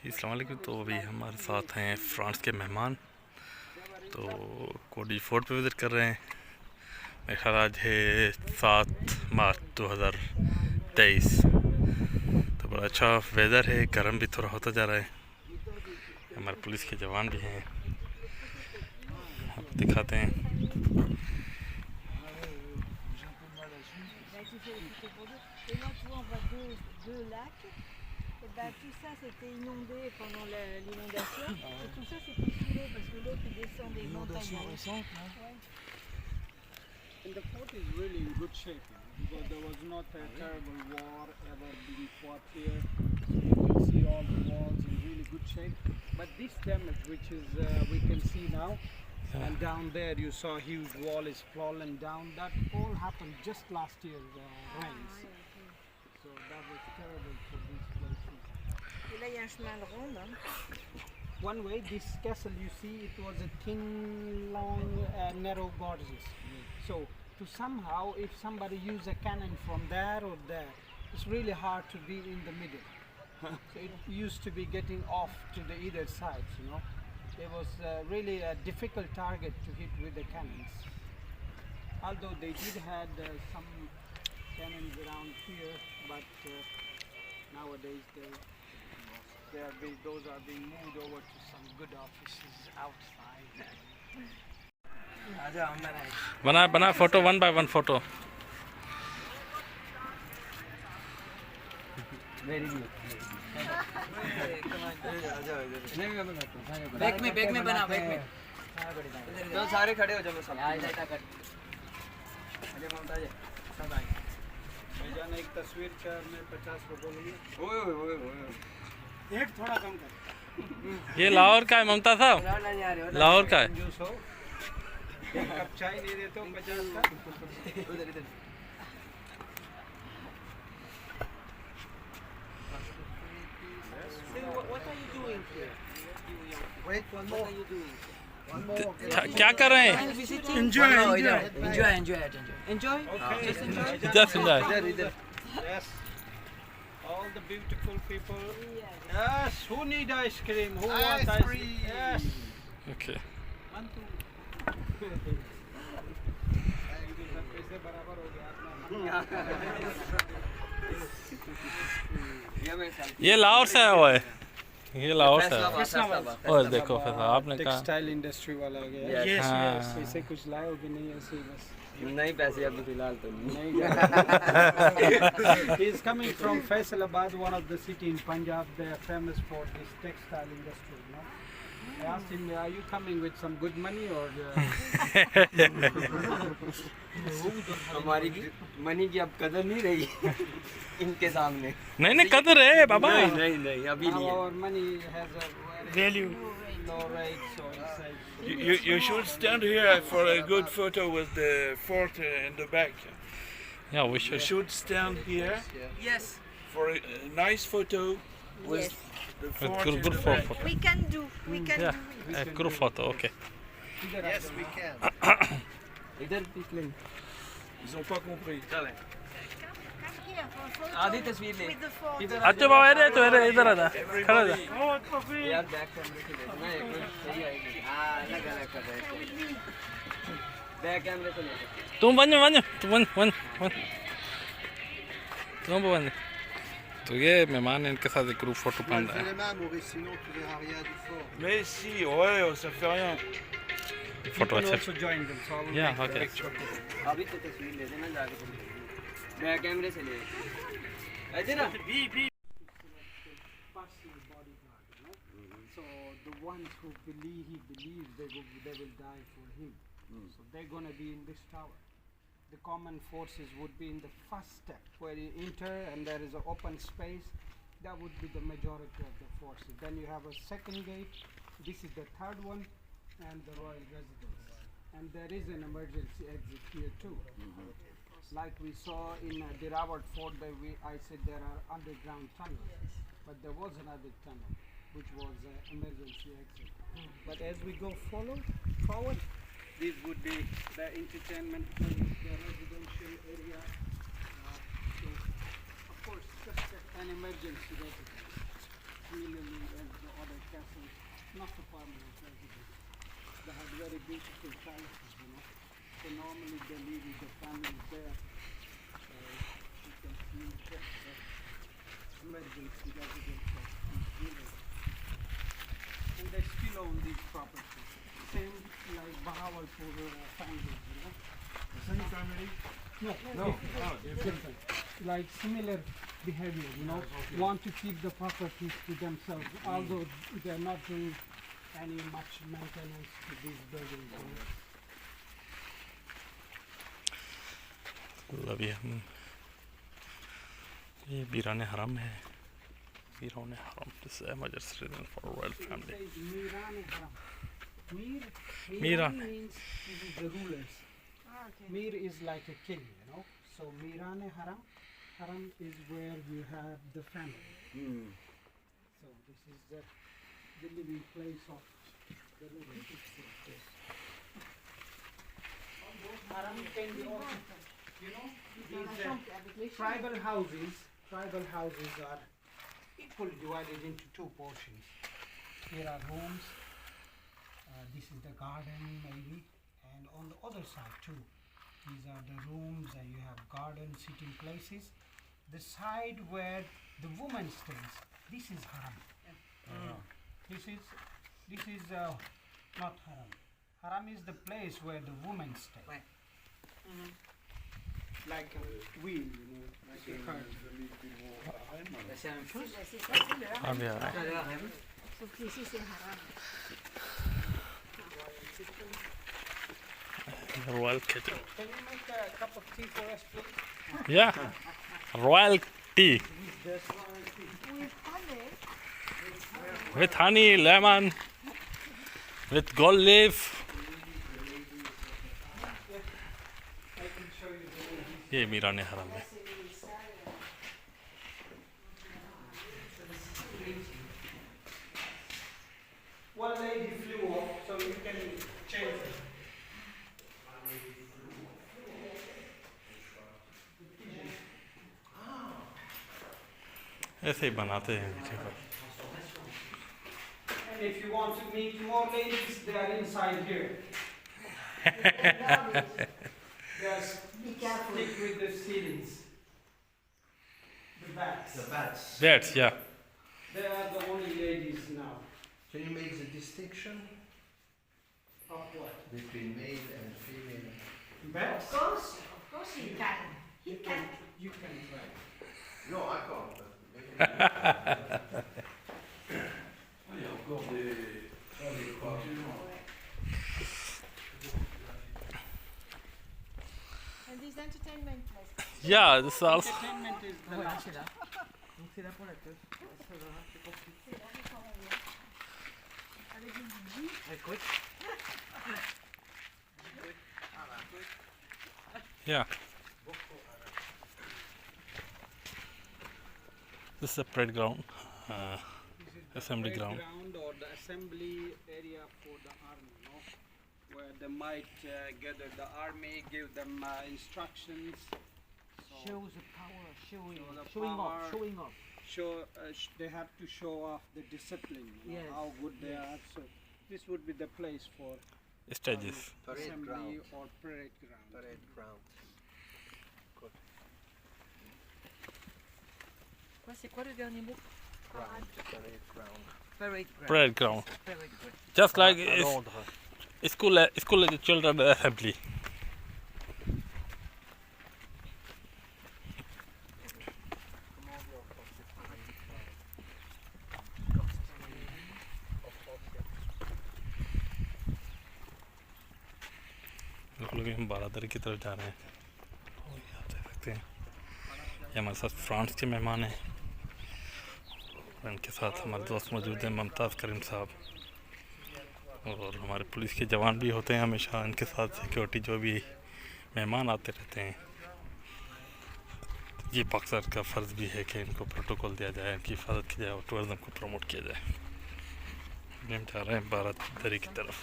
अस्सलाम वालेकुम। तो अभी हमारे साथ हैं फ्रांस के मेहमान, तो कोटडीजी फोर्ट पे विज़िट कर रहे हैं। मेरा ख्याल आज है 7 मार्च 2023। तो बड़ा अच्छा वेदर है, गर्म भी थोड़ा होता जा रहा है। हमारे पुलिस के जवान भी हैं, आपको दिखाते हैं। Tout ça c'était inondé pendant l'inondation et tout ça c'était filé parce que l'eau qui descend des montagnes. Récente, ouais. And the fort is really in good shape because there was not a terrible war ever being fought here. So you can see all the walls in really good shape. But this damage which is we can see now, and down there you saw a huge wall is fallen down. That all happened just last year's rains. So that was terrible for these places. Et là il y a un chemin de ronde. One way, this castle you see, it was a thin, long, narrow gorges. So to somehow, if somebody use a cannon from there or there, it's really hard to be in the middle. So it used to be getting off to the either sides, you know. It was really a difficult target to hit with the cannons. Although they did had some cannons around here, but nowadays those are being moved over to some good offices outside. बना photo, 1 by 1 photo. Back में बना, back में तो सारे खड़े हो जाओ सब। भाईजान एक तस्वीर में 50 रुपए लेंगे। एक थोड़ा कम कर। ये लाहौर का है ममता साहब, लाहौर का है। जूस हो, एक कप चाय नहीं देते हो 50 का। उधर इधर What are you doing here? Wait, one more. What are you doing? क्या कर रहे हैं? enjoy. Enjoy. Okay. Just enjoy. Just enjoy. Yes. All the beautiful people. Yes. Who need ice cream? Who wants ice cream? Yes. Okay. One, two. पैसे बराबर हो गया अपना। ये ये लाहौर से आया हुआ है, ये लाहौर से आया। फैसलाबाद। और देखो फिर आपने कहा टेक्सटाइल इंडस्ट्री वाला आ गया। Yes, yes. पैसे कुछ लाए हो कि नहीं? ऐसे ही बस। नहीं पैसे अभी फिलहाल तो नहीं। He is coming from Faisalabad, one of the city in Punjab. They are famous for this textile industry. You know? I asked him, "Are you coming with some good money or?" हमारी money की अब कदर नहीं रही इनके सामने। नहीं कदर है बाबा। नहीं अभी नहीं है। Our money has a Value. low rate, so it's like. You should stand here for a good photo with the fort in the back. Yeah, we You should. should stand here Yes. for a nice photo with Yes. the fort in Good the for back. We can do Yeah, it. a group photo. Okay. Yes, we can. इधर पिछले Ils ont pas compris. Come here for a photo आधी तस्वीर ले। with the fort. अच्छा बाबा इधर तो इधर आ जा, खड़ा जा। यार बैक कैमरे से ले ना, एक मिनट सही आएगी। हाँ अलग अलग कर रहे थे। बैक कैमरे से ले। तुम बन तो ये मेहमान है, इनके साथ एक ग्रुप फोटो बन रहा है। Mais si, ouais, ça fait rien. Photo You can अच्छा। also join them. So I will Yeah, take the okay. picture. अभी तो तस्वीर ले देना जाके तुम। बैक कैमरे से ले। ऐसे ना। Personal bodyguard, you know. So the ones who believes they will die for him. So they're gonna be in this tower. The common forces would be in the first step where you enter and there is an open space. That would be the majority of the forces. Then you have a second gate. This is the third one, and the royal residence. And there is an emergency exit here too. Like we saw in Bilawal Fort, I said there are underground tunnels, but there was another tunnel which was an emergency exit. But as we go forward, this would be the entertainment place, the residential area. So, of course, just an emergency residence. Similarly, as the other castles, not a permanent residence. They had very beautiful palaces, you know. So normally they live with the family there. So you can see just the emergency residence of these village. And they still own these properties. Same like Bahawalpur families, you know. The same family? No, different. Like similar behavior, you know, want to keep the properties to themselves, although they're not doing any much maintenance to these buildings. You know. अभी हम ये वीरान हरम है वीरान हरम this is Ahmedabad residence for royal It family says Mirane Haram. Miran. Miran means this is the rulers. Ah, okay. Mir is like a king, you know. So Mirane Haram, Haram is where you have the family. So this is the living place of the rulers. Haram can be also, you know, these tribal houses are equally divided into two portions. Here are rooms. This is the garden maybe, and on the other side too. These are the rooms, and you have garden sitting places. The side where the woman stays, this is haram. This is not haram. Haram is the place where the woman stays. Like a wheel, you know, like a curtain. C'est la même chose. C'est ça, c'est le haram. अभी आ रहा है Ça a l'air même. Sauf qu'ici, c'est le haram. royal kitchen Can you make a cup of tea for us, please? yeah royal tea Just one tea. With honey. with honey lemon with gold leaf I can show you the way. ये वीरान हरम है One lady flew off, so you can change it. ऐसे ही बनाते हैं मीठे पर And if you want to meet more ladies, they are inside here. Just Be careful. stick with the ceilings. The bats. The bats. that's yeah They are the only ladies now. Can you make the distinction Of what? between male and female? Bats? Of course he can. He can. You can try. No, I can't. But maybe Il y a encore des continents. And this entertainment place. yeah this is also Entertainment is the Voilà, last. c'est là. Donc c'est là pour la teuf. Ça va, c'est compris. C'est là qu'on va voir. Avec une bougie. Écoute. yeah this is a parade ground This is the Assembly parade ground. or the assembly area for the army, no? Where they might gather the army, give them instructions. So Shows the power, showing, Show the showing power. off, showing off. they have to show off the discipline, you know, Yes, how good they are. So this would be the place for stages parade assembly ground. or parade ground. Parade ground. Quoi, c'est quoi le dernier mot? Ground. Parade ground. Parade ground. parade ground Parade ground. just like À Londres. school children assembly बिल्कुल अभी हम बारादरी की तरफ जा रहे हैं और ये आप देख सकते हैं ये हमारे साथ फ्रांस के मेहमान हैं और इनके साथ हमारे दोस्त मौजूद हैं मुमताज़ करीम साहब और हमारे पुलिस के जवान भी होते हैं हमेशा इनके साथ सिक्योरिटी जो भी मेहमान आते रहते हैं ये पाकिस्तान का फ़र्ज़ भी है कि इनको प्रोटोकॉल दिया जाए इनकी हिफाजत की जाए और टूरिज़म को प्रमोट किया जाए अभी हम जा रहे हैं बारादरी की तरफ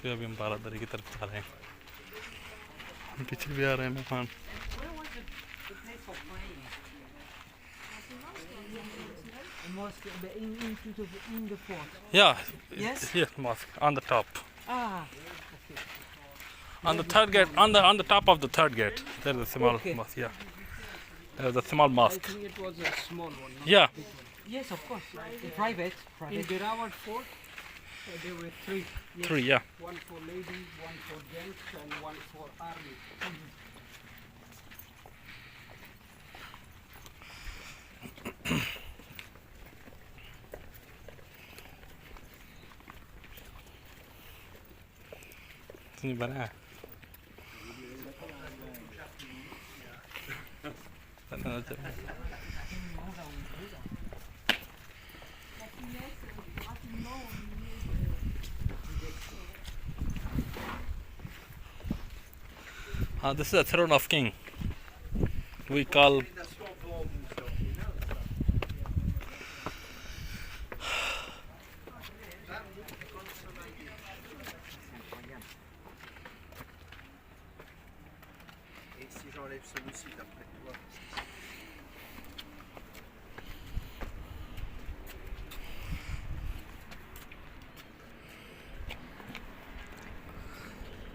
तो अभी हम बारादरी की तरफ जा रहे हैं, पीछे भी आ रहे हैं मेहमान। In the fort. Yeah, Yes? yes, mosque on the top, Ah, on the third gate, on the top of the third gate. There's a small Okay. mosque. Yeah, there's a small I mosque. think it was a small one. Not Yeah, a big one. yes, of course. Private. In Bilawal Fort, there were three. three. Yeah. One for ladies, one for gents, and one for army. नहीं बना है। पता चला। This is a throne of king. We call. Et si j'enlève celui-ci d'après toi?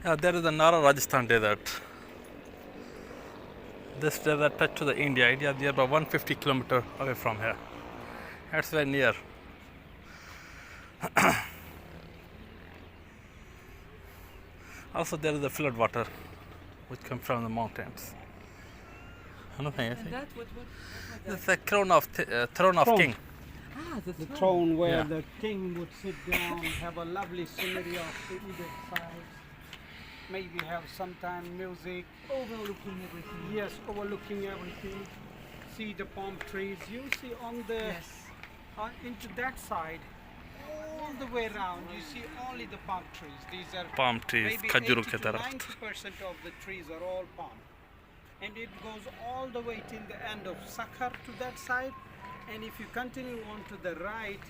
Yeah, there is another Rajasthan desert. This desert touched to the India. India is about 150 kilometers away from here. That's very near. Also, there is the flood water, which comes from the mountains. Nothing. I think. That, what? It's a throne of king. Ah, The throne where Yeah. the king would sit down, have a lovely scenery of the either sides. Maybe have sometime music. Overlooking everything. Yes, overlooking everything. See the palm trees. You see on the Yes. into that side, all the way around. You see only the palm trees. These are Palm trees, maybe खजूरों 80 के to दरख्त. 90% of the trees are all palm, and it goes all the way till the end of Sakhar to that side. And if you continue on to the right,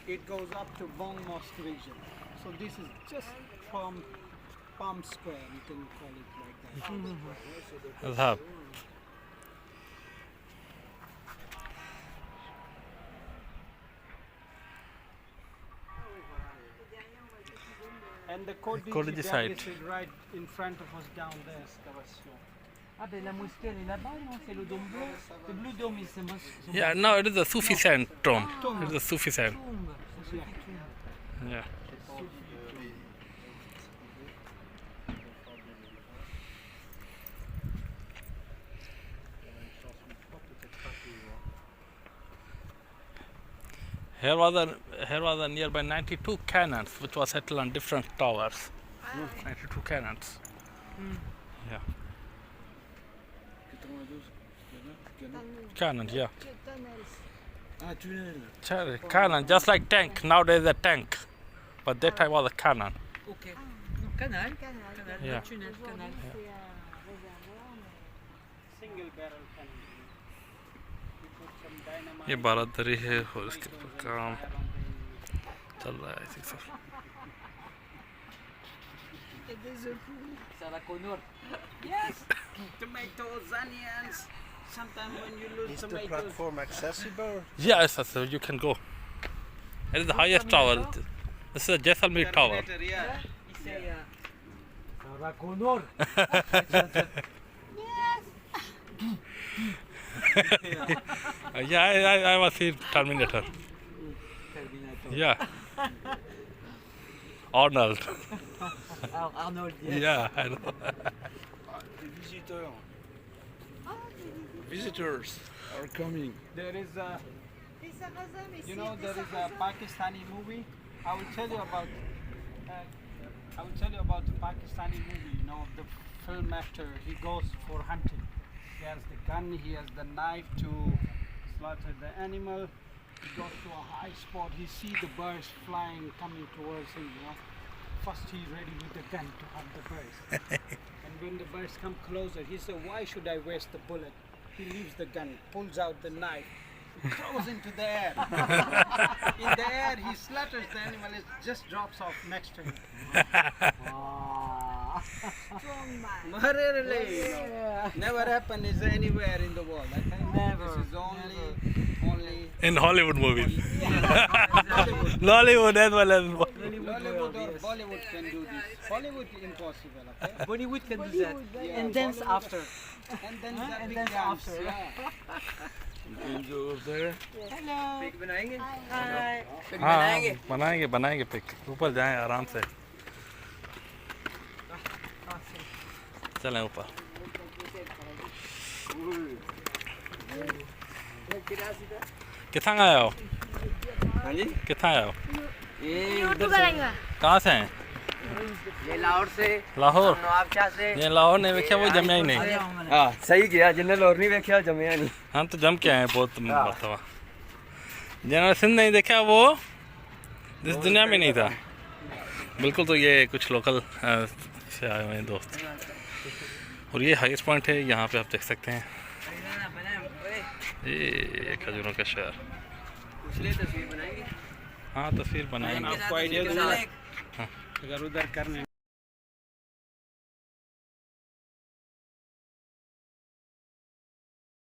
it goes up to Bong Mosque region. So this is just Palm Square, you can call it like that. Azhab. And the Kotdiji Kotdiji Fort site. is right in front of us down there, excavation. Ah, ben la mosquée, elle est là-bas, non? C'est le dôme bleu. The blue dome is the mosque. Yeah, no, it is a Sufi sand tomb. It is a Sufi sand. Tombe. C'est une tombe. Yeah. Here was a nearby 92 cannons, which was settled on different towers. 92 cannons. Yeah. Cannon, yeah. Cannon, just like tank. Nowadays a tank, but that time was a cannon. Ok. Non, canal. Canal. Yeah. Tunnel, canal. Yeah. Single barrel cannon. You put some dynamite. ये बारादरी है और इसके ऊपर काम चल रहा है ऐसे sir. Ça va Connor. Yes, tomatoes, onions. Sometimes when you lose Is the tomatoes, platform accessible? Yes, so you can go. It is the highest tower. This is a Jaisalmer tower. Terminator, yeah. Il sait, Yeah, I was in Terminator. Yeah. Arnold. Arnold, yes. Yeah, I know. Visitors are coming. There is a, you know, there is a Pakistani movie. I will tell you about. I will tell you about the Pakistani movie. You know, the film actor. He goes for hunting. He has the gun. He has the knife to slaughter the animal. He goes to a high spot. He sees the birds flying, coming towards him. You know, first he's ready with the gun to hunt the birds. And when the birds come closer, he said, "Why should I waste the bullet?" He leaves the gun, pulls out the knife, throws into the air. In the air, he slaughters the animal. It just drops off next to him. Strong man. Really? Never happened is anywhere in the world. I think Never, this is only In Hollywood movies. Hollywood. Lollywood as well as Hollywood or Bollywood can do this. Hollywood impossible. Okay? Bollywood can do that. Yeah, And dance Bollywood. after. And then the And big then dance. after. Yeah. You can go over there. Hello. Hi. हाँ बनाएंगे बनाएंगे pick ऊपर जाएं आराम से चलें ऊपर कितना आए हो हाँ जी कितना आए हो ये उधर से कहाँ से हैं ये लाहौर से लाहौर नवाबशाह से ये लाहौर ने देखा वो जमया ही नहीं हाँ सही किया जिन्हें लाहौर नहीं देखा जमिया नहीं हम तो जम के आए हैं बहुत मरतबा जिन्होंने सिंध नहीं देखा वो इस दुनिया में नहीं था बिल्कुल। तो ये कुछ लोकल से आए हुए हैं दोस्त और ये हाईएस्ट पॉइंट है यहाँ पे आप देख सकते हैं ये खजूरों का शहर। तस्वीर बनाएंगे हाँ तस्वीर बनाएंगे आपको आइडिया दूंगा अगर उधर करने